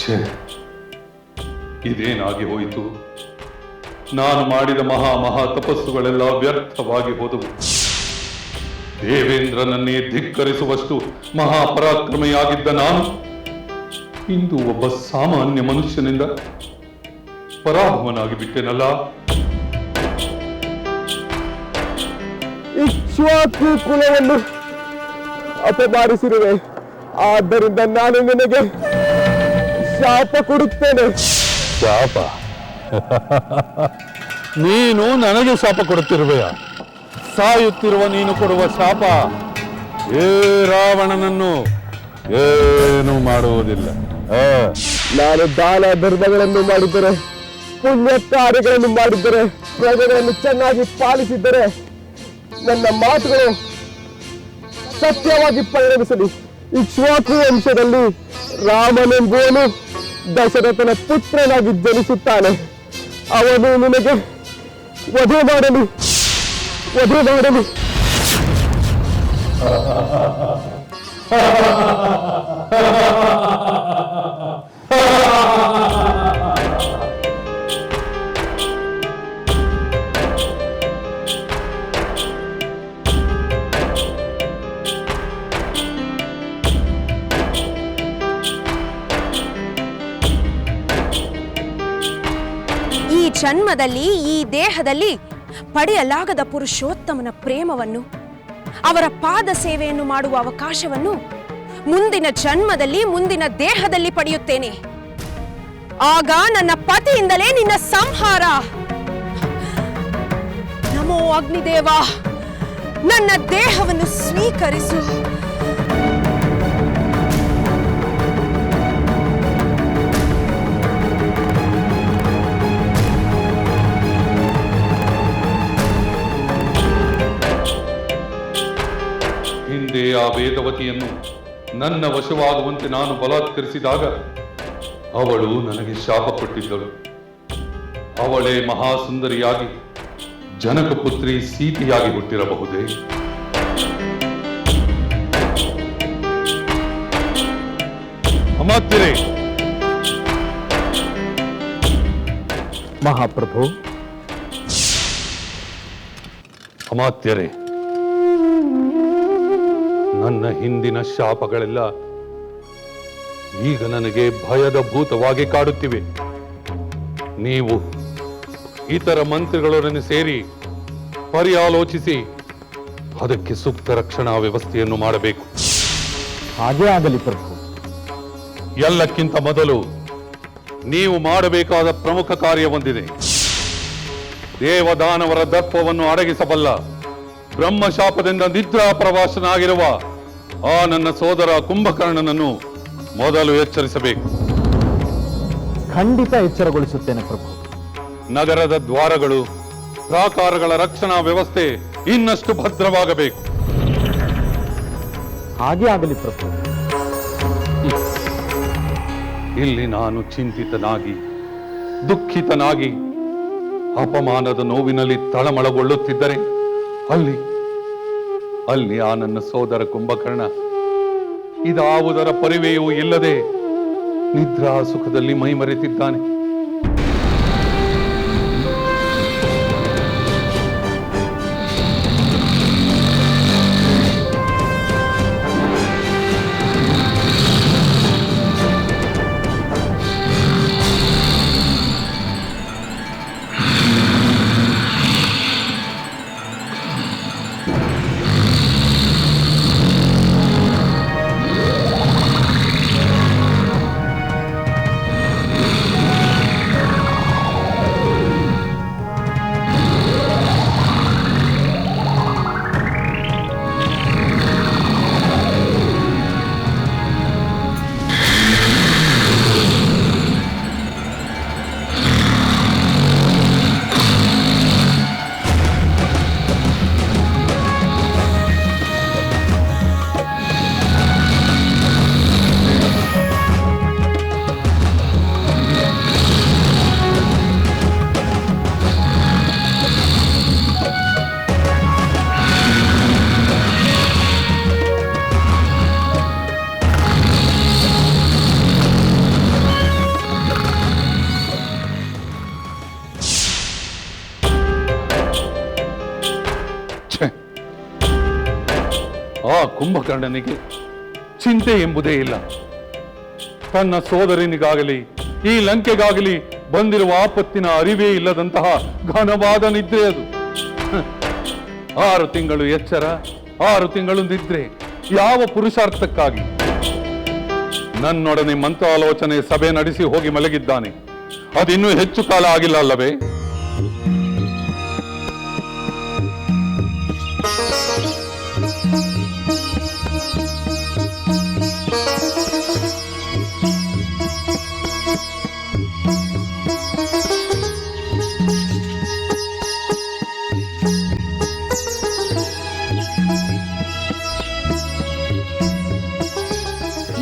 ಛೇ, ಇದೇನಾಗಿ ಹೋಯಿತು? ನಾನು ಮಾಡಿದ ಮಹಾ ತಪಸ್ಸುಗಳೆಲ್ಲ ವ್ಯರ್ಥವಾಗಿ ಹೋದವು. ದೇವೇಂದ್ರನನ್ನೇ ಧಿಕ್ಕರಿಸುವಷ್ಟು ಮಹಾಪರಾಕ್ರಮಿಯಾಗಿದ್ದ ನಾನು ಇಂದು ಒಬ್ಬ ಸಾಮಾನ್ಯ ಮನುಷ್ಯನಿಂದ ಪರಾಭವನಾಗಿ ಬಿಟ್ಟೆನಲ್ಲ. ಇಕ್ಷ್ವಾಕು ಕುಲವನ್ನು ಅಪಮಾನಿಸಿರುವೆ, ಆದ್ದರಿಂದ ನಾನು ನಿನಗೆ ಶಾಪ ಕೊಡುತ್ತೇನೆ. ಶಾಪ? ನೀನು ನನಗೆ ಶಾಪ ಕೊಡುತ್ತಿರುವೆಯಾ? ಸಾಯುತ್ತಿರುವ ನೀನು ಕೊಡುವ ಶಾಪ ಏ ರಾವಣನನ್ನು ಏನು ಮಾಡುವುದಿಲ್ಲ. ನಾನು ದಾನ ಧರ್ಮಗಳನ್ನು ಮಾಡಿದ್ದರೆ, ಪುಣ್ಯ ಕಾರ್ಯಗಳನ್ನು ಮಾಡಿದ್ದರೆ, ಪ್ರಜೆಗಳನ್ನು ಚೆನ್ನಾಗಿ ಪಾಲಿಸಿದ್ದರೆ ನನ್ನ ಮಾತುಗಳು ಸತ್ಯವಾಗಿ ಪರಿಣಮಿಸಲಿ. ಇಕ್ಷ್ವಾಕು ವಂಶದಲ್ಲಿ ರಾಮನೆಂಬುವನು ದಶರಥನ ಪುತ್ರನಾಗಿ ಜನಿಸುತ್ತಾನೆ. ಅವನು ನಿನಗೆ ವಧೆ ಮಾಡಲಿ. ಈ ಜನ್ಮದಲ್ಲಿ ಈ ದೇಹದಲ್ಲಿ ಪಡೆಯಲಾಗದ ಪುರುಷೋತ್ತಮನ ಪ್ರೇಮವನ್ನು, ಅವರ ಪಾದ ಸೇವೆಯನ್ನು ಮಾಡುವ ಅವಕಾಶವನ್ನು ಮುಂದಿನ ಜನ್ಮದಲ್ಲಿ ಮುಂದಿನ ದೇಹದಲ್ಲಿ ಪಡೆಯುತ್ತೇನೆ. ಆಗ ನನ್ನ ಪತಿಯಿಂದಲೇ ನಿನ್ನ ಸಂಹಾರ. ನಮೋ ಅಗ್ನಿದೇವ, ನನ್ನ ದೇಹವನ್ನು ಸ್ವೀಕರಿಸು. ಹಿಂದೆ ಆ ವೇದವತಿಯನ್ನು ನನ್ನ ವಶವಾಗುವಂತೆ ನಾನು ಬಲಾತ್ಕರಿಸಿದಾಗ ಅವಳು ನನಗೆ ಶಾಪ ಕೊಟ್ಟಿದ್ದಳು. ಅವಳೇ ಮಹಾಸುಂದರಿಯಾಗಿ ಜನಕಪುತ್ರಿ ಸೀತೆಯಾಗಿ ಹುಟ್ಟಿರಬಹುದೇ? ಅಮಾತ್ಯರೇ, ಮಹಾಪ್ರಭು. ಅಮಾತ್ಯರೇ, ನನ್ನ ಹಿಂದಿನ ಶಾಪಗಳೆಲ್ಲ ಈಗ ನನಗೆ ಭಯದ ಭೂತವಾಗಿ ಕಾಡುತ್ತಿವೆ. ನೀವು ಇತರ ಮಂತ್ರಿಗಳೊಡನೆ ಸೇರಿ ಪರ್ಯಾಲೋಚಿಸಿ ಅದಕ್ಕೆ ಸೂಕ್ತ ರಕ್ಷಣಾ ವ್ಯವಸ್ಥೆಯನ್ನು ಮಾಡಬೇಕು. ಹಾಗೇ ಆಗಲಿ ಪ್ರಭು. ಎಲ್ಲಕ್ಕಿಂತ ಮೊದಲು ನೀವು ಮಾಡಬೇಕಾದ ಪ್ರಮುಖ ಕಾರ್ಯವೊಂದಿದೆ. ದೇವದಾನವರ ದರ್ಪವನ್ನು ಅಡಗಿಸಬಲ್ಲ, ಬ್ರಹ್ಮಶಾಪದಿಂದ ನಿದ್ರಾ ಪ್ರವಾಸನಾಗಿರುವ ಆ ನನ್ನ ಸೋದರ ಕುಂಭಕರ್ಣನನ್ನು ಮೊದಲು ಎಚ್ಚರಿಸಬೇಕು. ಖಂಡಿತ ಎಚ್ಚರಗೊಳಿಸುತ್ತೇನೆ ಪ್ರಭು. ನಗರದ ದ್ವಾರಗಳು, ಪ್ರಾಕಾರಗಳ ರಕ್ಷಣಾ ವ್ಯವಸ್ಥೆ ಇನ್ನಷ್ಟು ಭದ್ರವಾಗಬೇಕು. ಹಾಗೆ ಆಗಲಿ ಪ್ರಭು. ಇಲ್ಲಿ ನಾನು ಚಿಂತಿತನಾಗಿ, ದುಃಖಿತನಾಗಿ, ಅಪಮಾನದ ನೋವಿನಲ್ಲಿ ತಳಮಳಗೊಳ್ಳುತ್ತಿದ್ದರೆ ಅಲ್ಲಿ ಆ ನನ್ನ ಸೋದರ ಕುಂಭಕರ್ಣ ಇದಾವುದರ ಪರಿವೆಯೂ ಇಲ್ಲದೆ ನಿದ್ರಾ ಸುಖದಲ್ಲಿ ಮೈಮರೆತಿದ್ದಾನೆ. ಆ ಕುಂಭಕರ್ಣನಿಗೆ ಚಿಂತೆ ಎಂಬುದೇ ಇಲ್ಲ. ತನ್ನ ಸೋದರನಿಗಾಗಲಿ ಈ ಲಂಕೆಗಾಗಲಿ ಬಂದಿರುವ ಆಪತ್ತಿನ ಅರಿವೇ ಇಲ್ಲದಂತಹ ಘನವಾದ ನಿದ್ರೆ ಅದು. 6 ತಿಂಗಳು ಎಚ್ಚರ, 6 ತಿಂಗಳು ನಿದ್ರೆ, ಯಾವ ಪುರುಷಾರ್ಥಕ್ಕಾಗಿ? ನನ್ನೊಡನೆ ಮಂತ್ರಾಲೋಚನೆ ಸಭೆ ನಡೆಸಿ ಹೋಗಿ ಮಲಗಿದ್ದಾನೆ. ಅದಿನ್ನೂ ಹೆಚ್ಚು ಕಾಲ ಆಗಿಲ್ಲ ಅಲ್ಲವೇ?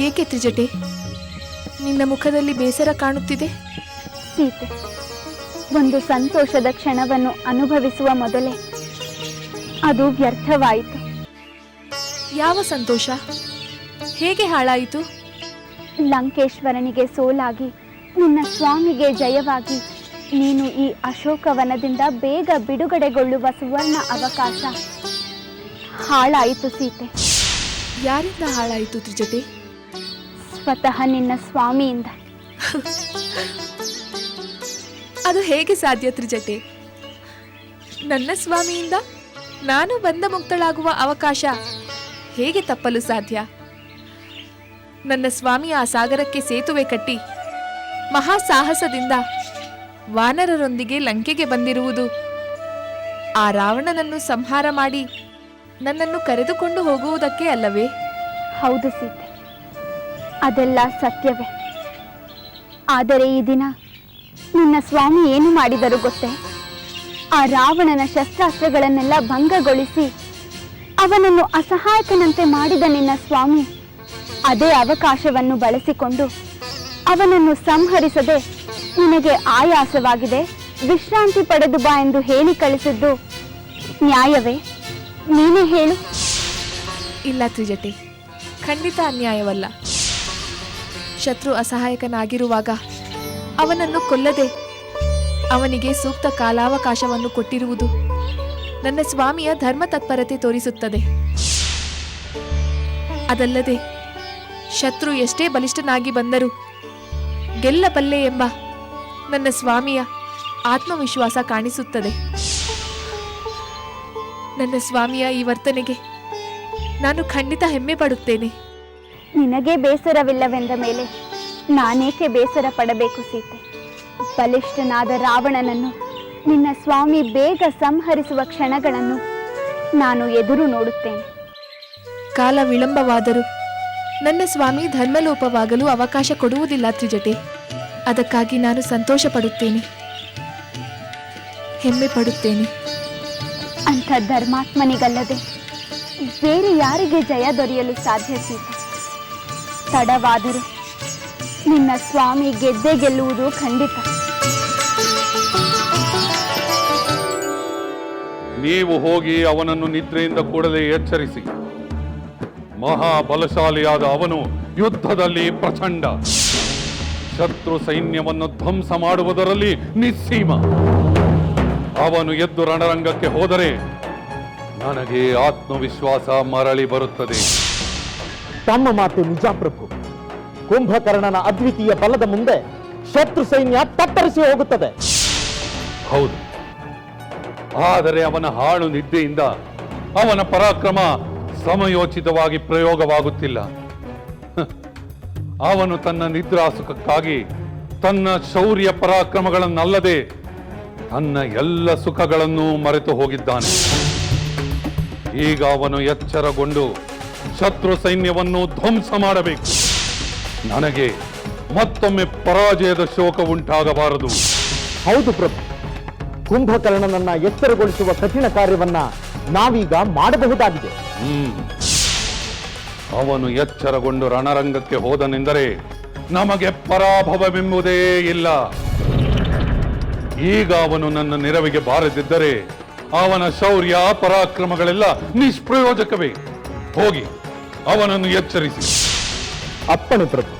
ಏಕೆ ತ್ರಿಜಟೆ, ನಿನ್ನ ಮುಖದಲ್ಲಿ ಬೇಸರ ಕಾಣುತ್ತಿದೆ? ಸೀತೆ, ಒಂದು ಸಂತೋಷದ ಕ್ಷಣವನ್ನು ಅನುಭವಿಸುವ ಮೊದಲೇ ಅದು ವ್ಯರ್ಥವಾಯಿತು. ಯಾವ ಸಂತೋಷ? ಹೇಗೆ ಹಾಳಾಯಿತು? ಲಂಕೇಶ್ವರನಿಗೆ ಸೋಲಾಗಿ ನಿನ್ನ ಸ್ವಾಮಿಗೆ ಜಯವಾಗಿ ನೀನು ಈ ಅಶೋಕವನದಿಂದ ಬೇಗ ಬಿಡುಗಡೆಗೊಳ್ಳುವ ಸುವರ್ಣ ಅವಕಾಶ ಹಾಳಾಯಿತು ಸೀತೆ. ಯಾರಿಂದ ಹಾಳಾಯಿತು ತ್ರಿಜಟೆ? ಸ್ವತಃ ನಿನ್ನ ಸ್ವಾಮಿಯಿಂದ. ಅದು ಹೇಗೆ ಸಾಧ್ಯ ತ್ರಿಜಟೆ? ನನ್ನ ಸ್ವಾಮಿಯಿಂದ ನಾನು ಬಂಧ ಮುಕ್ತಳಾಗುವ ಅವಕಾಶ ಹೇಗೆ ತಪ್ಪಲು ಸಾಧ್ಯ? ನನ್ನ ಸ್ವಾಮಿ ಆ ಸಾಗರಕ್ಕೆ ಸೇತುವೆ ಕಟ್ಟಿ ಮಹಾ ಸಾಹಸದಿಂದ ವಾನರರೊಂದಿಗೆ ಲಂಕೆಗೆ ಬಂದಿರುವುದು ಆ ರಾವಣನನ್ನು ಸಂಹಾರ ಮಾಡಿ ನನ್ನನ್ನು ಕರೆದುಕೊಂಡು ಹೋಗುವುದಕ್ಕೆ ಅಲ್ಲವೇ? ಹೌದು ಸೀತೆ, ಅದೆಲ್ಲ ಸತ್ಯವೇ. ಆದರೆ ಈ ದಿನ ನಿನ್ನ ಸ್ವಾಮಿ ಏನು ಮಾಡಿದರು ಗೊತ್ತೇ? ಆ ರಾವಣನ ಶಸ್ತ್ರಾಸ್ತ್ರಗಳನ್ನೆಲ್ಲ ಭಂಗಗೊಳಿಸಿ ಅವನನ್ನು ಅಸಹಾಯಕನಂತೆ ಮಾಡಿದ ನಿನ್ನ ಸ್ವಾಮಿ ಅದೇ ಅವಕಾಶವನ್ನು ಬಳಸಿಕೊಂಡು ಅವನನ್ನು ಸಂಹರಿಸದೆ ನಿನಗೆ ಆಯಾಸವಾಗಿದೆ, ವಿಶ್ರಾಂತಿ ಪಡೆದು ಬಾ ಎಂದು ಹೇಳಿ ಕಳಿಸಿದ್ದು ನ್ಯಾಯವೇ? ನೀನೇ ಹೇಳು. ಇಲ್ಲ ತ್ರಿಜಟೆ, ಖಂಡಿತ ಅನ್ಯಾಯವಲ್ಲ. ಶತ್ರು ಅಸಹಾಯಕನಾಗಿರುವಾಗ ಅವನನ್ನು ಕೊಲ್ಲದೆ ಅವನಿಗೆ ಸೂಕ್ತ ಕಾಲಾವಕಾಶವನ್ನು ಕೊಟ್ಟಿರುವುದು ನನ್ನ ಸ್ವಾಮಿಯ ಧರ್ಮ ತತ್ಪರತೆ ತೋರಿಸುತ್ತದೆ. ಅದಲ್ಲದೆ ಶತ್ರು ಎಷ್ಟೇ ಬಲಿಷ್ಠನಾಗಿ ಬಂದರೂ ಗೆಲ್ಲಬಲ್ಲೆ ಎಂಬ ನನ್ನ ಸ್ವಾಮಿಯ ಆತ್ಮವಿಶ್ವಾಸ ಕಾಣಿಸುತ್ತದೆ. ನನ್ನ ಸ್ವಾಮಿಯ ಈ ವರ್ತನೆಗೆ ನಾನು ಖಂಡಿತ ಹೆಮ್ಮೆ ಪಡುತ್ತೇನೆ. ನಿನಗೆ ಬೇಸರವಿಲ್ಲವೆಂದ ಮೇಲೆ ನಾನೇಕೆ ಬೇಸರ ಪಡಬೇಕು ಸೀತೆ? ಬಲಿಷ್ಠನಾದ ರಾವಣನನ್ನು ನಿನ್ನ ಸ್ವಾಮಿ ಬೇಗ ಸಂಹರಿಸುವ ಕ್ಷಣಗಳನ್ನು ನಾನು ಎದುರು ನೋಡುತ್ತೇನೆ. ಕಾಲ ವಿಳಂಬವಾದರೂ ನನ್ನ ಸ್ವಾಮಿ ಧರ್ಮಲೋಪವಾಗಲು ಅವಕಾಶ ಕೊಡುವುದಿಲ್ಲ ತ್ರಿಜಟೆ. ಅದಕ್ಕಾಗಿ ನಾನು ಸಂತೋಷ ಪಡುತ್ತೇನೆ, ಹೆಮ್ಮೆ ಪಡುತ್ತೇನೆ. ಅಂಥ ಧರ್ಮಾತ್ಮನಿಗಲ್ಲದೆ ಬೇರೆ ಯಾರಿಗೆ ಜಯ ದೊರೆಯಲು ಸಾಧ್ಯ ಸೀತೆ? ತಡವಾದರೂ ನಿನ್ನ ಸ್ವಾಮಿ ಗೆದ್ದೇ ಗೆಲ್ಲುವುದು ಖಂಡಿತ. ನೀವು ಹೋಗಿ ಅವನನ್ನು ನಿದ್ರೆಯಿಂದ ಕೂಡಲೇ ಎಚ್ಚರಿಸಿ. ಮಹಾಬಲಶಾಲಿಯಾದ ಅವನು ಯುದ್ಧದಲ್ಲಿ ಪ್ರಚಂಡ, ಶತ್ರು ಸೈನ್ಯವನ್ನು ಧ್ವಂಸ ಮಾಡುವುದರಲ್ಲಿ ನಿಸ್ಸೀಮ. ಅವನು ಎದ್ದು ರಣರಂಗಕ್ಕೆ ಹೋದರೆ ನನಗೆ ಆತ್ಮವಿಶ್ವಾಸ ಮರಳಿ ಬರುತ್ತದೆ. ತಮ್ಮ ಮಾತು ನಿಜ ಪ್ರಭು. ಕುಂಭಕರ್ಣನ ಅದ್ವಿತೀಯ ಬಲದ ಮುಂದೆ ಶತ್ರು ಸೈನ್ಯ ತತ್ತರಿಸಿ ಹೋಗುತ್ತದೆ. ಹೌದು, ಆದರೆ ಅವನ ಹಾಳು ನಿದ್ದೆಯಿಂದ ಅವನ ಪರಾಕ್ರಮ ಸಮಯೋಚಿತವಾಗಿ ಪ್ರಯೋಗವಾಗುತ್ತಿಲ್ಲ. ಅವನು ತನ್ನ ನಿದ್ರಾಸುಖಕ್ಕಾಗಿ ತನ್ನ ಶೌರ್ಯ ಪರಾಕ್ರಮಗಳನ್ನಲ್ಲದೆ ತನ್ನ ಎಲ್ಲ ಸುಖಗಳನ್ನು ಮರೆತು ಹೋಗಿದ್ದಾನೆ. ಈಗ ಅವನು ಎಚ್ಚರಗೊಂಡು ಶತ್ರು ಸೈನ್ಯವನ್ನು ಧ್ವಂಸ ಮಾಡಬೇಕು. ನನಗೆ ಮತ್ತೊಮ್ಮೆ ಪರಾಜಯದ ಶೋಕ ಉಂಟಾಗಬಾರದು. ಹೌದು ಪ್ರಭು, ಕುಂಭಕರ್ಣನನ್ನ ಎಚ್ಚರಗೊಳಿಸುವ ಕಠಿಣ ಕಾರ್ಯವನ್ನ ನಾವೀಗ ಮಾಡಬಹುದಾಗಿದೆ. ಅವನು ಎಚ್ಚರಗೊಂಡು ರಣರಂಗಕ್ಕೆ ಹೋದನೆಂದರೆ ನಮಗೆ ಪರಾಭವವೆಂಬುದೇ ಇಲ್ಲ. ಈಗ ಅವನು ನನ್ನ ನೆರವಿಗೆ ಬಾರದಿದ್ದರೆ ಅವನ ಶೌರ್ಯ ಪರಾಕ್ರಮಗಳೆಲ್ಲ ನಿಷ್ಪ್ರಯೋಜಕವೇ. ಹೋಗಿ ಅವನನ್ನು ಎಚ್ಚರಿಸಿ. ಅಪ್ಪಣೆ ಪ್ರಭು.